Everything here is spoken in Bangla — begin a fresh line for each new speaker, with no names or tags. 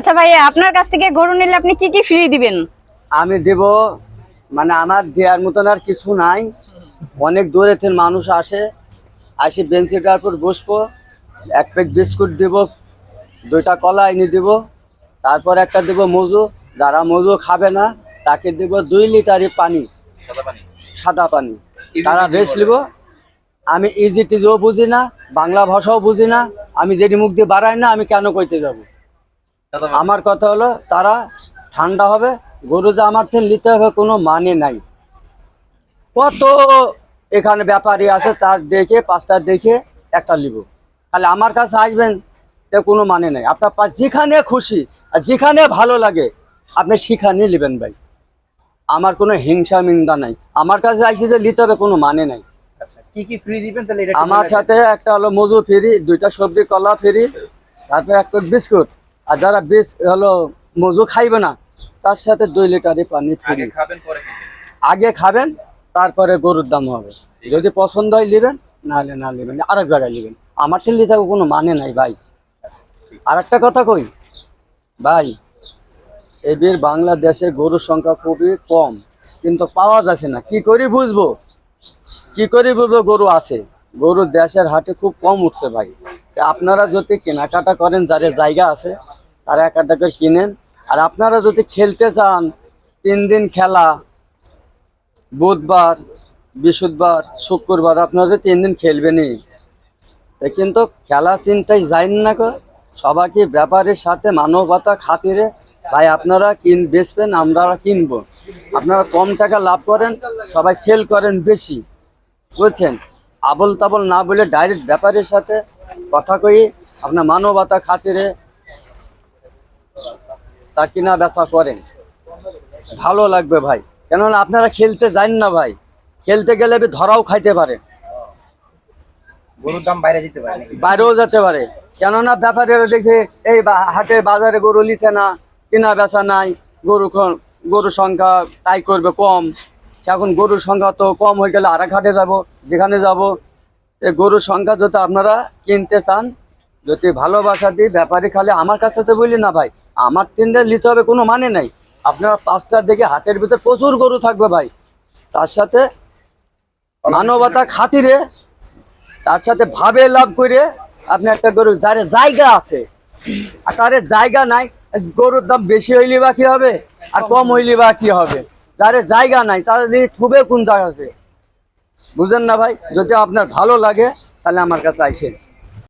আচ্ছা ভাই, আপনার কাছ থেকে গরু নিলে আপনি কি কি ফ্রি দিবেন?
আমি দেব, মানে আমার দেওয়ার মতন আর কিছু নাই। অনেক দূরে থেকে মানুষ আসে বেঞ্চিটার উপর বসবো, এক প্যাক বিস্কুট দেব, দুইটা কলা এনে দেব, তারপর একটা দেব মজু। যারা মজু খাবে না তাকে দেব 2 লিটার পানি, সাদা পানি। তারা রেস্ট নিব। আমি ইজি টিজিও বুঝি না, বাংলা ভাষাও বুঝি না। আমি যেটি মুখ দিয়ে বাড়াই না, আমি কেন কইতে যাব? আমার কথা হলো তারা ঠান্ডা হবে। গরু যে আমার থেকে নিতে হবে কোনো মানে নাই। কত এখানে ব্যাপারী আছে, তার দেখে 5টা দেখে একটা নিব। তাহলে আমার কাছে আসবেন, কোনো মানে নাই। আপনার যেখানে খুশি আর যেখানে ভালো লাগে আপনি সেখানে নেবেন ভাই। আমার কোনো হিংসা মিন্দা নাই। আমার কাছে আসছে যে নিতে হবে কোনো মানে নাই।
কি কি ফ্রি দিবেন তাহলে? এটা
আমার সাথে একটা হলো মজু ফ্রি, 2টা সবজি কলা ফ্রি, তারপরে একটা বিস্কুট। আর যারা মজু খাইবে না তার সাথে 2 লিটার পানি ফ্রি। আগে খাবেন, তারপরে গরুর দাম হবে। যদি পছন্দ হয় নেবেন, নাহলে না নেবেন, আরেক জায়গায় নেবেন। আমার ঠেলে থাকবে কোনো মানে নাই ভাই। আর একটা কথা কই ভাই, এদের বাংলাদেশে গরুর সংখ্যা খুবই কম, কিন্তু পাওয়া যাচ্ছে না। কি করে বুঝবো গরু আছে? গরু দেশের হাটে খুব কম উঠছে ভাই। আপনারা যদি কেনাকাটা করেন, যারা জায়গা আছে তারা এক একটা করে কিনেন। আর আপনারা যদি খেলতে চান, 3 দিন খেলা, বুধবার, বৃহস্পতিবার, শুক্রবার, আপনারা 3 দিন খেলবেনই। কিন্তু খেলা চিন্তায় যাইন না গো। সবাইকে ব্যাপারের সাথে মানবতা খাতিরে ভাই আপনারা বেচবেন, আমরা কিনবো। আপনারা কম টাকা লাভ করেন, সবাই সেল করেন বেশি, বুঝছেন? আবল তাবল না বলে ডাইরেক্ট ব্যাপারের সাথে কথা কই, আপনার মানবতা খাতিরে তা কিনা বেচা করেন, ভালো লাগবে ভাই। কেননা আপনারা খেলতে যান না ভাই, খেলতে গেলে ধরাও খাইতে পারে,
গরুর দাম বাইরে যেতে পারে,
বাইরেও যেতে পারে। কেননা ব্যাপারীরা দেখে এই হাটে বাজারে গরু লিছে না, কিনা বেচা নাই, গরুর সংখ্যা তাই করবে কম। এখন গরুর সংখ্যা তো কম হয়ে গেলে আরেক হাটে যাব, যেখানে যাব। এই গরুর সংখ্যা যদি আপনারা কিনতে চান, যদি ভালোবাসা দিই, ব্যাপারী খালি আমার কাছে তো বলি না ভাই, আমার 3 দিন নিতে হবে কোনো মানে নাই। আপনারা 5টার দিকে হাটের ভিতরে প্রচুর গরু থাকবে ভাই, তার সাথে মানবতা খাতিরে, তার সাথে ভাবে লাভ করে আপনি একটা গরু, যার জায়গা আছে আর তার জায়গা নাই, গরুর দাম বেশি হইলে বা কি হবে আর কম হইলে বা কি হবে? যার জায়গা নাই তার থুবে কোন জায়গা আছে, বুঝেন না ভাই? যদি আপনার ভালো লাগে তাহলে আমার কাছে আইসেন।